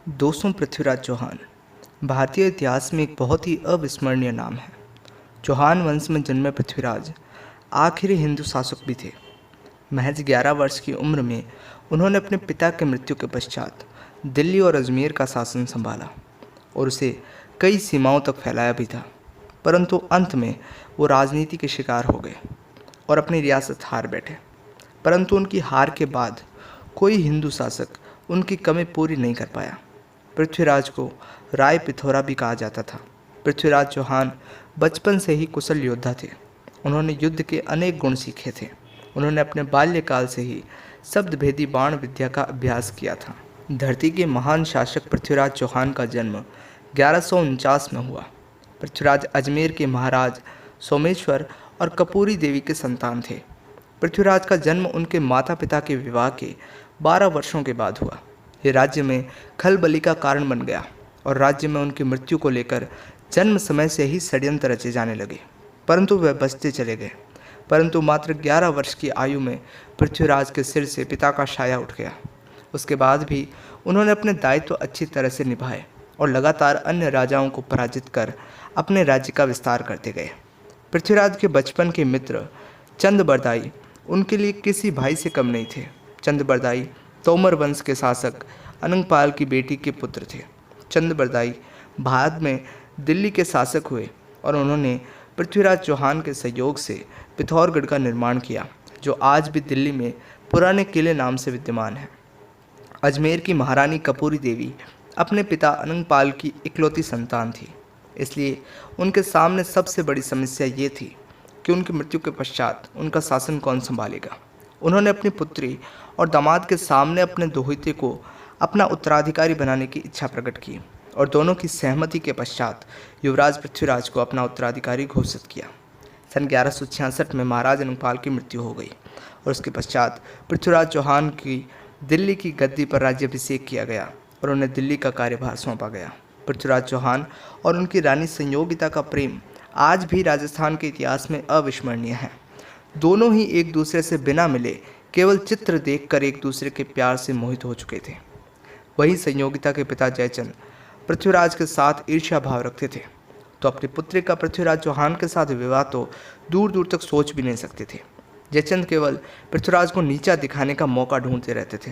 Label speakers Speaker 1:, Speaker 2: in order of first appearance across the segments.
Speaker 1: दोस्तों, पृथ्वीराज चौहान भारतीय इतिहास में एक बहुत ही अविस्मरणीय नाम है। चौहान वंश में जन्मे पृथ्वीराज आखिरी हिंदू शासक भी थे। महज 11 वर्ष की उम्र में उन्होंने अपने पिता के मृत्यु के पश्चात दिल्ली और अजमेर का शासन संभाला और उसे कई सीमाओं तक फैलाया भी था। परंतु अंत में वो राजनीति के शिकार हो गए और अपनी रियासत हार बैठे। परंतु उनकी हार के बाद कोई हिंदू शासक उनकी कमी पूरी नहीं कर पाया। पृथ्वीराज को राय पिथौरा भी कहा जाता था। पृथ्वीराज चौहान बचपन से ही कुशल योद्धा थे। उन्होंने युद्ध के अनेक गुण सीखे थे। उन्होंने अपने बाल्यकाल से ही शब्दभेदी बाण विद्या का अभ्यास किया था। धरती के महान शासक पृथ्वीराज चौहान का जन्म 1149 में हुआ। पृथ्वीराज अजमेर के महाराज सोमेश्वर और कपूरी देवी के संतान थे। पृथ्वीराज का जन्म उनके माता पिता के विवाह के 12 वर्षों के बाद हुआ। ये राज्य में खलबली का कारण बन गया और राज्य में उनकी मृत्यु को लेकर जन्म समय से ही षड्यंत्र रचे जाने लगे, परंतु वह बचते चले गए। परंतु मात्र 11 वर्ष की आयु में पृथ्वीराज के सिर से पिता का साया उठ गया। उसके बाद भी उन्होंने अपने दायित्व अच्छी तरह से निभाए और लगातार अन्य राजाओं को पराजित कर अपने राज्य का विस्तार करते गए। पृथ्वीराज के बचपन के मित्र चंद उनके लिए किसी भाई से कम नहीं थे। चंद तोमर वंश के शासक अनंगपाल की बेटी के पुत्र थे। चंद बाद में दिल्ली के शासक हुए और उन्होंने पृथ्वीराज चौहान के सहयोग से पिथौरगढ़ का निर्माण किया, जो आज भी दिल्ली में पुराने किले नाम से विद्यमान है। अजमेर की महारानी कपूरी देवी अपने पिता अनंगपाल की इकलौती संतान थी, इसलिए उनके सामने सबसे बड़ी समस्या ये थी कि उनकी मृत्यु के पश्चात उनका शासन कौन संभालेगा। उन्होंने अपनी पुत्री और दामाद के सामने अपने दोहिते को अपना उत्तराधिकारी बनाने की इच्छा प्रकट की और दोनों की सहमति के पश्चात युवराज पृथ्वीराज को अपना उत्तराधिकारी घोषित किया। सन 1166 में महाराज अनंगपाल की मृत्यु हो गई और उसके पश्चात पृथ्वीराज चौहान की दिल्ली की गद्दी पर राज्याभिषेक किया गया और उन्हें दिल्ली का कार्यभार सौंपा गया। पृथ्वीराज चौहान और उनकी रानी संयोगिता का प्रेम आज भी राजस्थान के इतिहास में अविस्मरणीय है। दोनों ही एक दूसरे से बिना मिले केवल चित्र देखकर एक दूसरे के प्यार से मोहित हो चुके थे। वहीं संयोगिता के पिता जयचंद पृथ्वीराज के साथ ईर्ष्या भाव रखते थे, तो अपनी पुत्री का पृथ्वीराज चौहान के साथ विवाह तो दूर दूर तक सोच भी नहीं सकते थे। जयचंद केवल पृथ्वीराज को नीचा दिखाने का मौका ढूंढते रहते थे।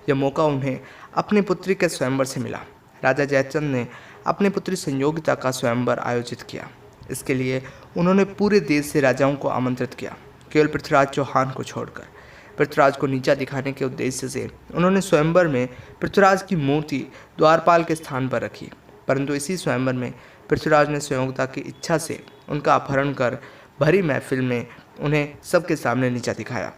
Speaker 1: यह मौका उन्हें अपनी पुत्री के स्वयंवर से मिला। राजा जयचंद ने अपनी पुत्री संयोगिता का स्वयंवर आयोजित किया। इसके लिए उन्होंने पूरे देश से राजाओं को आमंत्रित किया, केवल पृथ्वीराज चौहान को छोड़कर। पृथ्वीराज को नीचा दिखाने के उद्देश्य से उन्होंने स्वयंवर में पृथ्वीराज की मूर्ति द्वारपाल के स्थान पर रखी, परंतु इसी स्वयंवर में पृथ्वीराज ने संयोगिता की इच्छा से उनका अपहरण कर भरी महफिल में उन्हें सबके सामने नीचा दिखाया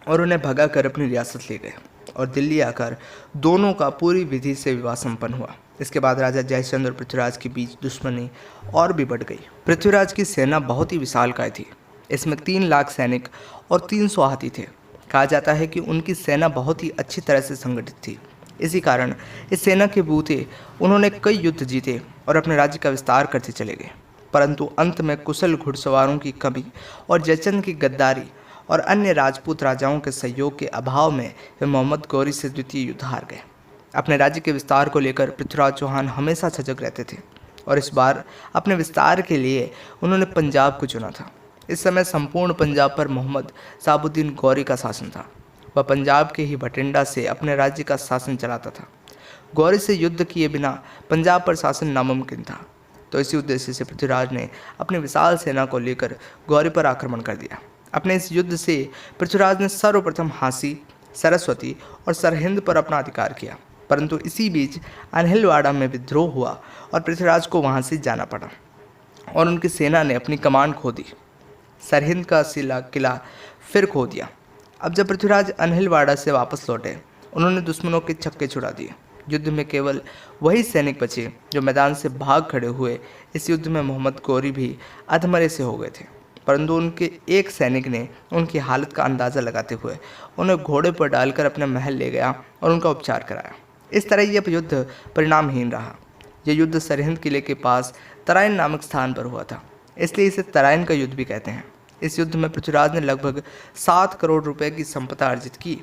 Speaker 1: और उन्हें भगा कर अपनी रियासत ले गए और दिल्ली आकर दोनों का पूरी विधि से विवाह संपन्न हुआ। इसके बाद राजा जयचंद और पृथ्वीराज के बीच दुश्मनी और भी बढ़ गई। पृथ्वीराज की सेना बहुत ही विशालकाय थी। इसमें 3 लाख सैनिक और 300 हाथी थे। कहा जाता है कि उनकी सेना बहुत ही अच्छी तरह से संगठित थी। इसी कारण इस सेना के बूते उन्होंने कई युद्ध जीते और अपने राज्य का विस्तार करते चले गए। परंतु अंत में कुशल घुड़सवारों की कमी और जयचंद की गद्दारी और अन्य राजपूत राजाओं के सहयोग के अभाव में वे मोहम्मद गौरी से द्वितीय युद्ध हार गए। अपने राज्य के विस्तार को लेकर पृथ्वीराज चौहान हमेशा सजग रहते थे और इस बार अपने विस्तार के लिए उन्होंने पंजाब को चुना था। इस समय संपूर्ण पंजाब पर मोहम्मद साबुद्दीन गौरी का शासन था। वह पंजाब के ही भटिंडा से अपने राज्य का शासन चलाता था। गौरी से युद्ध किए बिना पंजाब पर शासन नामुमकिन था, तो इसी उद्देश्य से पृथ्वीराज ने अपनी विशाल सेना को लेकर गौरी पर आक्रमण कर दिया। अपने इस युद्ध से पृथ्वीराज ने सर्वप्रथम हांसी, सरस्वती और सरहिंद पर अपना अधिकार किया, परंतु इसी बीच अनहिलवाड़ा में विद्रोह हुआ और पृथ्वीराज को वहां से जाना पड़ा और उनकी सेना ने अपनी कमान खो दी। सरहिंद का किला फिर खो दिया। अब जब पृथ्वीराज अनहिलवाड़ा से वापस लौटे, उन्होंने दुश्मनों के छक्के छुड़ा दिए। युद्ध में केवल वही सैनिक बचे जो मैदान से भाग खड़े हुए। इस युद्ध में मोहम्मद गौरी भी अधमरे से हो गए थे, परंतु उनके एक सैनिक ने उनकी हालत का अंदाज़ा लगाते हुए उन्हें घोड़े पर डालकर अपने महल ले गया और उनका उपचार कराया। इस तरह यह युद्ध परिणामहीन रहा। यह युद्ध सरहिंद किले के पास तराइन नामक स्थान पर हुआ था, इसलिए इसे तराइन का युद्ध भी कहते हैं। इस युद्ध में पृथ्वीराज ने लगभग 7 करोड़ रुपए की संपदा अर्जित की,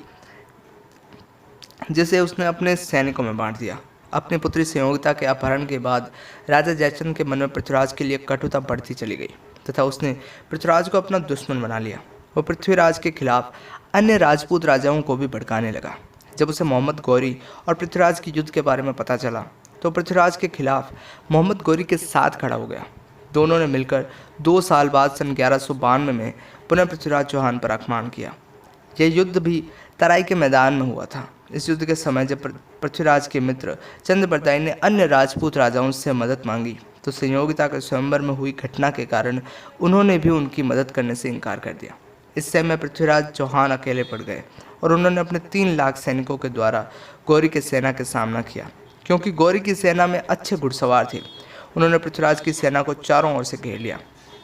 Speaker 1: जिसे उसने अपने सैनिकों में बांट दिया। अपनी पुत्री संयोगिता के अपहरण के बाद राजा जयचंद्र के मन में पृथ्वीराज के लिए कटुता बढ़ती चली गई तथा उसने पृथ्वीराज को अपना दुश्मन बना लिया। वो पृथ्वीराज के खिलाफ अन्य राजपूत राजाओं को भी भड़काने लगा। जब उसे मोहम्मद गौरी और पृथ्वीराज के युद्ध के बारे में पता चला तो पृथ्वीराज के खिलाफ मोहम्मद गौरी के साथ खड़ा हो गया। दोनों ने मिलकर 2 साल बाद सन 1192 में पुनः पृथ्वीराज चौहान पर आक्रमण किया। यह युद्ध भी तराई के मैदान में हुआ था। इस युद्ध के समय जब पृथ्वीराज के मित्र चंद्रबरदाई ने अन्य राजपूत राजाओं से मदद मांगी तो संयोगिता के स्वयंवर में हुई घटना के कारण उन्होंने भी उनकी मदद करने से इनकार कर दिया। इस समय पृथ्वीराज चौहान अकेले पड़ गए और उन्होंने अपने 3 लाख सैनिकों के द्वारा गौरी की सेना के सामना किया। क्योंकि गौरी की सेना में अच्छे घुड़सवार थे, उन्होंने पृथ्वीराज की सेना को चारों ओर से घेर लिया।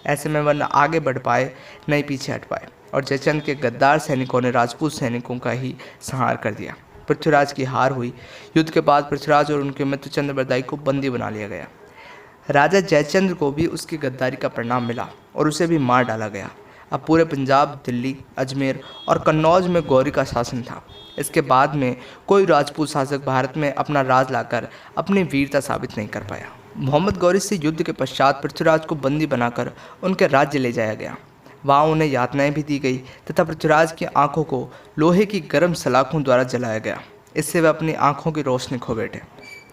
Speaker 1: ऐसे में वह न आगे बढ़ पाए न ही पीछे हट पाए और जयचंद के गद्दार सैनिकों ने राजपूत सैनिकों का ही संहार कर दिया। पृथ्वीराज की हार हुई। युद्ध के बाद पृथ्वीराज और उनके मित्र चंद्रबरदाई को बंदी बना लिया गया। राजा जयचंद्र को भी उसकी गद्दारी का परिणाम मिला और उसे भी मार डाला गया। अब पूरे पंजाब, दिल्ली, अजमेर और कन्नौज में गौरी का शासन था। इसके बाद में कोई राजपूत शासक भारत में अपना राज लाकर अपनी वीरता साबित नहीं कर पाया। मोहम्मद गौरी से युद्ध के पश्चात पृथ्वीराज को बंदी बनाकर उनके राज्य ले जाया गया। वहाँ उन्हें यातनाएं भी दी गई तथा पृथ्वीराज की आंखों को लोहे की गर्म सलाखों द्वारा जलाया गया। इससे वे अपनी आंखों की रोशनी खो बैठे।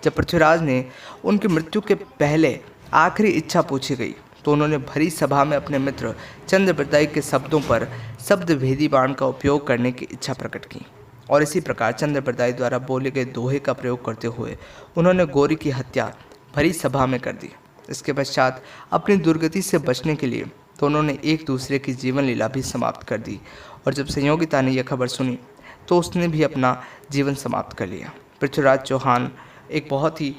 Speaker 1: जब पृथ्वीराज ने उनकी मृत्यु के पहले आखिरी इच्छा पूछी गई तो उन्होंने भरी सभा में अपने मित्र चंद्रबरदाई के शब्दों पर शब्दभेदी बाण का उपयोग करने की इच्छा प्रकट की और इसी प्रकार चंद्रबरदाई द्वारा बोले गए दोहे का प्रयोग करते हुए उन्होंने गौरी की हत्या भरी सभा में कर दी। इसके पश्चात अपनी दुर्गति से बचने के लिए दोनों ने एक दूसरे की जीवन लीला भी समाप्त कर दी और जब संयोगिता ने यह खबर सुनी तो उसने भी अपना जीवन समाप्त कर लिया। पृथ्वीराज चौहान एक बहुत ही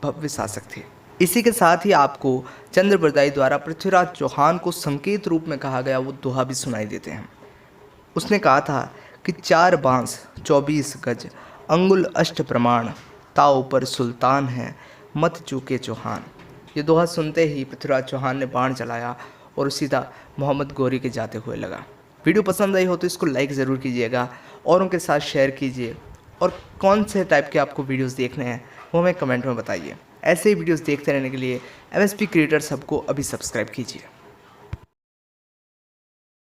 Speaker 1: भव्य शासक थे। इसी के साथ ही आपको चंद्रबरदाई द्वारा पृथ्वीराज चौहान को संकेत रूप में कहा गया वो दोहा भी सुनाई देते हैं। उसने कहा था कि 4 बांस 24 गज अंगुल अष्ट प्रमाण ताऊ पर सुल्तान है मत चूके चौहान। ये दोहा सुनते ही पृथ्वीराज चौहान ने बाण चलाया और सीधा मोहम्मद गौरी के जाते हुए लगा। वीडियो पसंद आई हो तो इसको लाइक ज़रूर कीजिएगा और उनके साथ शेयर कीजिए और कौन से टाइप के आपको वीडियोस देखने हैं वो हमें कमेंट में बताइए। ऐसे ही वीडियोस देखते रहने के लिए MSP क्रिएटर्स हब को अभी सब्सक्राइब कीजिए।